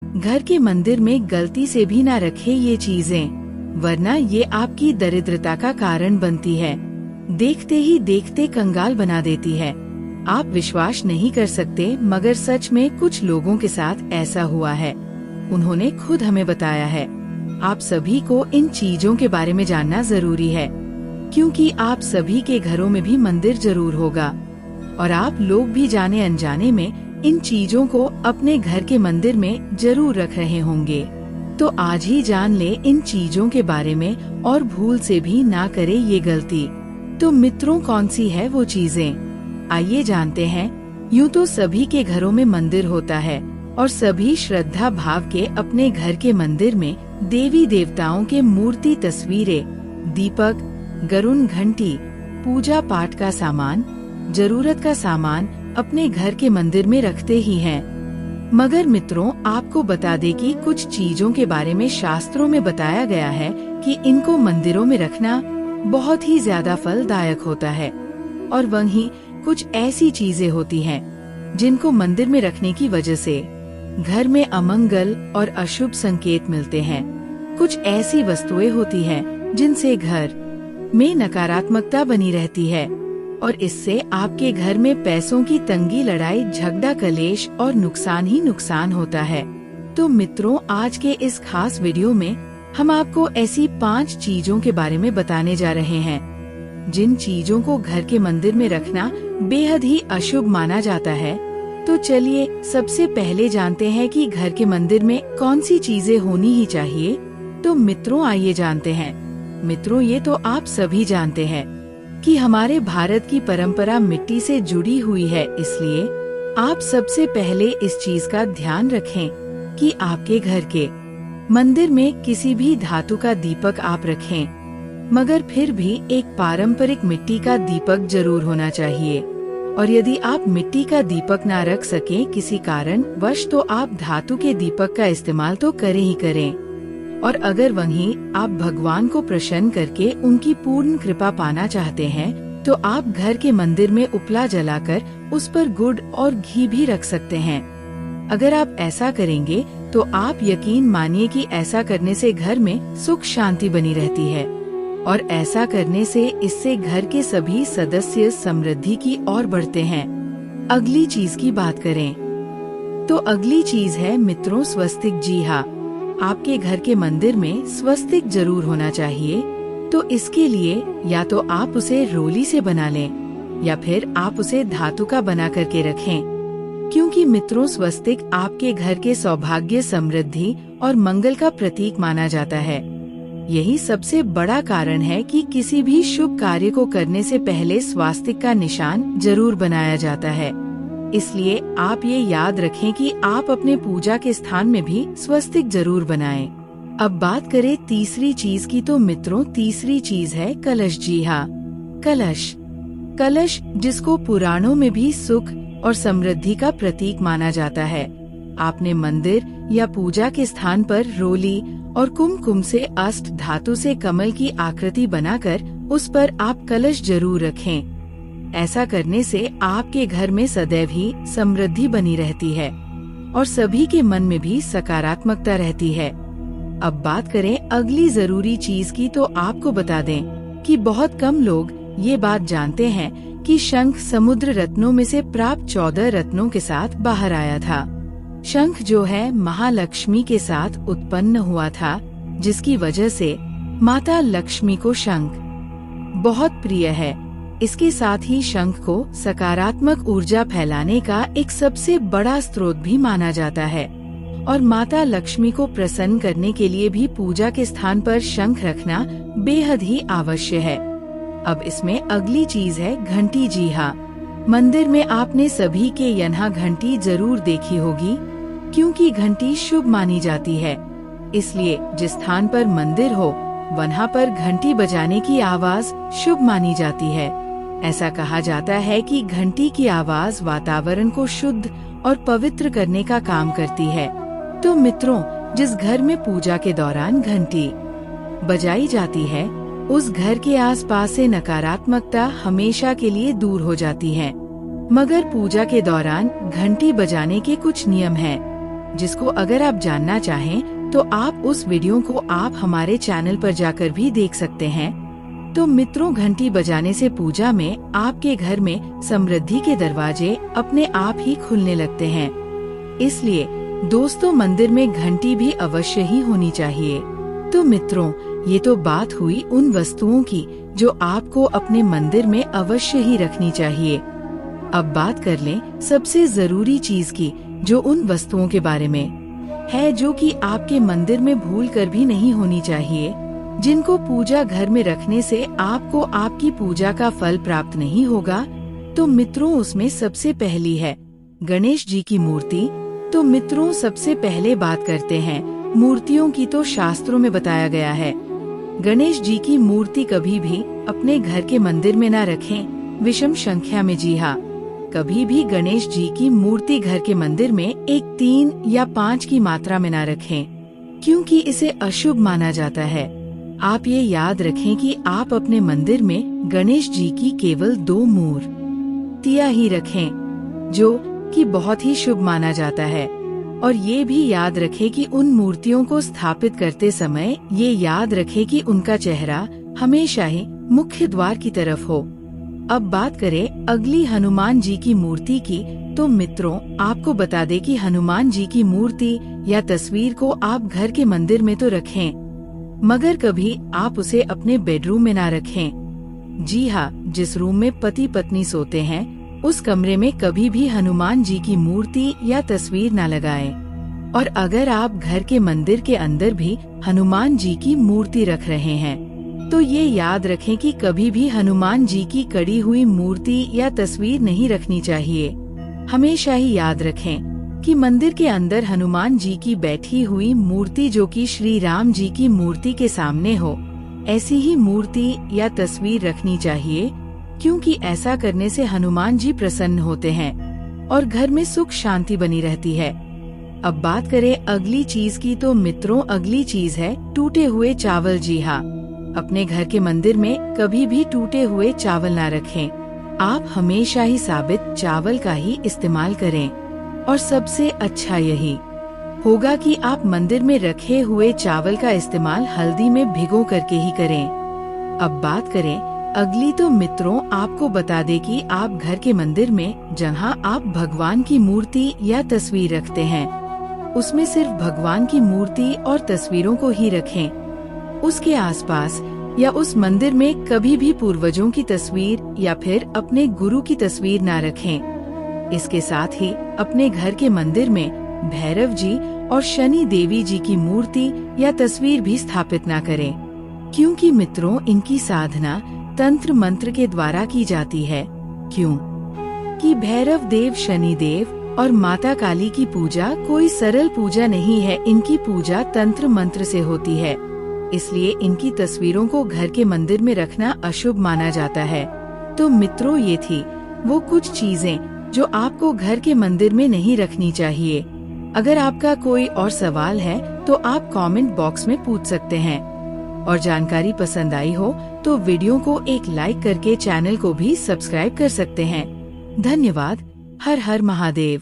घर के मंदिर में गलती से भी ना रखे ये चीजें, वरना ये आपकी दरिद्रता का कारण बनती है। देखते ही देखते कंगाल बना देती है। आप विश्वास नहीं कर सकते, मगर सच में कुछ लोगों के साथ ऐसा हुआ है। उन्होंने खुद हमें बताया है। आप सभी को इन चीजों के बारे में जानना जरूरी है, क्योंकि आप सभी के घरों में भी मंदिर जरूर होगा और आप लोग भी जाने अनजाने में इन चीजों को अपने घर के मंदिर में जरूर रख रहे होंगे। तो आज ही जान ले इन चीजों के बारे में और भूल से भी ना करे ये गलती। तो मित्रों, कौन सी है वो चीजें, आइए जानते हैं। यूँ तो सभी के घरों में मंदिर होता है और सभी श्रद्धा भाव के अपने घर के मंदिर में देवी देवताओं के मूर्ति, तस्वीरें, दीपक, गरुड़ घंटी, पूजा पाठ का सामान, जरूरत का सामान अपने घर के मंदिर में रखते ही हैं। मगर मित्रों, आपको बता दे कि कुछ चीजों के बारे में शास्त्रों में बताया गया है कि इनको मंदिरों में रखना बहुत ही ज्यादा फलदायक होता है। और वहीं कुछ ऐसी चीजें होती हैं जिनको मंदिर में रखने की वजह से घर में अमंगल और अशुभ संकेत मिलते हैं। कुछ ऐसी वस्तुएं होती हैं जिनसे घर में नकारात्मकता बनी रहती है और इससे आपके घर में पैसों की तंगी, लड़ाई झगड़ा, कलेश और नुकसान ही नुकसान होता है। तो मित्रों, आज के इस खास वीडियो में हम आपको ऐसी 5 चीजों के बारे में बताने जा रहे हैं जिन चीजों को घर के मंदिर में रखना बेहद ही अशुभ माना जाता है। तो चलिए सबसे पहले जानते हैं कि घर के मंदिर में कौन सी चीजें होनी ही चाहिए। तो मित्रों, आइए जानते हैं। मित्रों, ये तो आप सभी जानते हैं कि हमारे भारत की परंपरा मिट्टी से जुड़ी हुई है, इसलिए आप सबसे पहले इस चीज का ध्यान रखें कि आपके घर के मंदिर में किसी भी धातु का दीपक आप रखें, मगर फिर भी एक पारंपरिक मिट्टी का दीपक जरूर होना चाहिए। और यदि आप मिट्टी का दीपक ना रख सकें किसी कारण वश, तो आप धातु के दीपक का इस्तेमाल तो करें ही करें। और अगर वहीं आप भगवान को प्रसन्न करके उनकी पूर्ण कृपा पाना चाहते हैं, तो आप घर के मंदिर में उपला जलाकर उस पर गुड़ और घी भी रख सकते हैं। अगर आप ऐसा करेंगे तो आप यकीन मानिए कि ऐसा करने से घर में सुख शांति बनी रहती है और ऐसा करने से इससे घर के सभी सदस्य समृद्धि की ओर बढ़ते हैं। अगली चीज की बात करें तो अगली चीज है मित्रों स्वस्तिक। जी हाँ, आपके घर के मंदिर में स्वस्तिक जरूर होना चाहिए। तो इसके लिए या तो आप उसे रोली से बना लें या फिर आप उसे धातु का बना करके रखें, क्योंकि मित्रों स्वस्तिक आपके घर के सौभाग्य, समृद्धि और मंगल का प्रतीक माना जाता है। यही सबसे बड़ा कारण है कि किसी भी शुभ कार्य को करने से पहले स्वास्तिक का निशान जरूर बनाया जाता है। इसलिए आप ये याद रखें कि आप अपने पूजा के स्थान में भी स्वस्तिक जरूर बनाएं। अब बात करें तीसरी चीज की, तो मित्रों तीसरी चीज है कलश। जी हाँ, कलश। कलश जिसको पुराणों में भी सुख और समृद्धि का प्रतीक माना जाता है। आपने मंदिर या पूजा के स्थान पर रोली और कुमकुम से अष्ट धातु से कमल की आकृति बनाकर उस पर आप कलश जरूर रखें। ऐसा करने से आपके घर में सदैव ही समृद्धि बनी रहती है और सभी के मन में भी सकारात्मकता रहती है। अब बात करें अगली जरूरी चीज की, तो आपको बता दें कि बहुत कम लोग ये बात जानते हैं कि शंख समुद्र रत्नों में से प्राप्त 14 रत्नों के साथ बाहर आया था। शंख जो है महालक्ष्मी के साथ उत्पन्न हुआ था, जिसकी वजह से माता लक्ष्मी को शंख बहुत प्रिय है। इसके साथ ही शंख को सकारात्मक ऊर्जा फैलाने का एक सबसे बड़ा स्रोत भी माना जाता है और माता लक्ष्मी को प्रसन्न करने के लिए भी पूजा के स्थान पर शंख रखना बेहद ही आवश्यक है। अब इसमें अगली चीज है घंटी। जी हाँ, मंदिर में आपने सभी के यहाँ घंटी जरूर देखी होगी, क्योंकि घंटी शुभ मानी जाती है। इसलिए जिस स्थान पर मंदिर हो वहाँ पर घंटी बजाने की आवाज शुभ मानी जाती है। ऐसा कहा जाता है कि घंटी की आवाज वातावरण को शुद्ध और पवित्र करने का काम करती है। तो मित्रों, जिस घर में पूजा के दौरान घंटी बजाई जाती है, उस घर के आसपास से नकारात्मकता हमेशा के लिए दूर हो जाती है। मगर पूजा के दौरान घंटी बजाने के कुछ नियम हैं। जिसको अगर आप जानना चाहें तो आप उस वीडियो को आप हमारे चैनल पर जाकर भी देख सकते हैं। तो मित्रों, घंटी बजाने से पूजा में आपके घर में समृद्धि के दरवाजे अपने आप ही खुलने लगते हैं। इसलिए दोस्तों, मंदिर में घंटी भी अवश्य ही होनी चाहिए। तो मित्रों, ये तो बात हुई उन वस्तुओं की जो आपको अपने मंदिर में अवश्य ही रखनी चाहिए। अब बात कर लें सबसे जरूरी चीज की, जो उन वस्तुओं के बारे में है जो कि आपके मंदिर में भूल कर भी नहीं होनी चाहिए, जिनको पूजा घर में रखने से आपको आपकी पूजा का फल प्राप्त नहीं होगा। तो मित्रों, उसमें सबसे पहली है गणेश जी की मूर्ति। तो मित्रों, सबसे पहले बात करते हैं मूर्तियों की। तो शास्त्रों में बताया गया है गणेश जी की मूर्ति कभी भी अपने घर के मंदिर में न रखें, विषम संख्या में। जी हाँ, कभी भी गणेश जी की मूर्ति घर के मंदिर में 1, 3 या 5 की मात्रा में न रखें, क्योंकि इसे अशुभ माना जाता है। आप ये याद रखें कि आप अपने मंदिर में गणेश जी की केवल 2 मूर्तियां ही रखें, जो कि बहुत ही शुभ माना जाता है। और ये भी याद रखें कि उन मूर्तियों को स्थापित करते समय ये याद रखें कि उनका चेहरा हमेशा ही मुख्य द्वार की तरफ हो। अब बात करें अगली हनुमान जी की मूर्ति की। तो मित्रों, आपको बता दें कि हनुमान जी की मूर्ति या तस्वीर को आप घर के मंदिर में तो रखें, मगर कभी आप उसे अपने बेडरूम में ना रखें। जी हाँ, जिस रूम में पति पत्नी सोते हैं उस कमरे में कभी भी हनुमान जी की मूर्ति या तस्वीर न लगाएं। और अगर आप घर के मंदिर के अंदर भी हनुमान जी की मूर्ति रख रहे हैं तो ये याद रखें कि कभी भी हनुमान जी की कड़ी हुई मूर्ति या तस्वीर नहीं रखनी चाहिए। हमेशा ही याद रखें कि मंदिर के अंदर हनुमान जी की बैठी हुई मूर्ति जो कि श्री राम जी की मूर्ति के सामने हो, ऐसी ही मूर्ति या तस्वीर रखनी चाहिए, क्योंकि ऐसा करने से हनुमान जी प्रसन्न होते हैं और घर में सुख शांति बनी रहती है। अब बात करें अगली चीज की। तो मित्रों, अगली चीज है टूटे हुए चावल। जी हाँ, अपने घर के मंदिर में कभी भी टूटे हुए चावल ना रखें। आप हमेशा ही साबित चावल का ही इस्तेमाल करें। और सबसे अच्छा यही होगा कि आप मंदिर में रखे हुए चावल का इस्तेमाल हल्दी में भिगो करके ही करें। अब बात करें अगली। तो मित्रों, आपको बता दें कि आप घर के मंदिर में जहां आप भगवान की मूर्ति या तस्वीर रखते हैं, उसमें सिर्फ भगवान की मूर्ति और तस्वीरों को ही रखें। उसके आसपास या उस मंदिर में कभी भी पूर्वजों की तस्वीर या फिर अपने गुरु की तस्वीर ना रखें। इसके साथ ही अपने घर के मंदिर में भैरव जी और शनि देवी जी की मूर्ति या तस्वीर भी स्थापित ना करें, क्योंकि मित्रों, इनकी साधना तंत्र मंत्र के द्वारा की जाती है। क्यों कि भैरव देव, शनि देव और माता काली की पूजा कोई सरल पूजा नहीं है। इनकी पूजा तंत्र मंत्र से होती है, इसलिए इनकी तस्वीरों को घर के मंदिर में रखना अशुभ माना जाता है। तो मित्रों, ये थी वो कुछ चीजें जो आपको घर के मंदिर में नहीं रखनी चाहिए। अगर आपका कोई और सवाल है तो आप कमेंट बॉक्स में पूछ सकते हैं। और जानकारी पसंद आई हो तो वीडियो को एक लाइक करके चैनल को भी सब्सक्राइब कर सकते हैं। धन्यवाद। हर हर महादेव।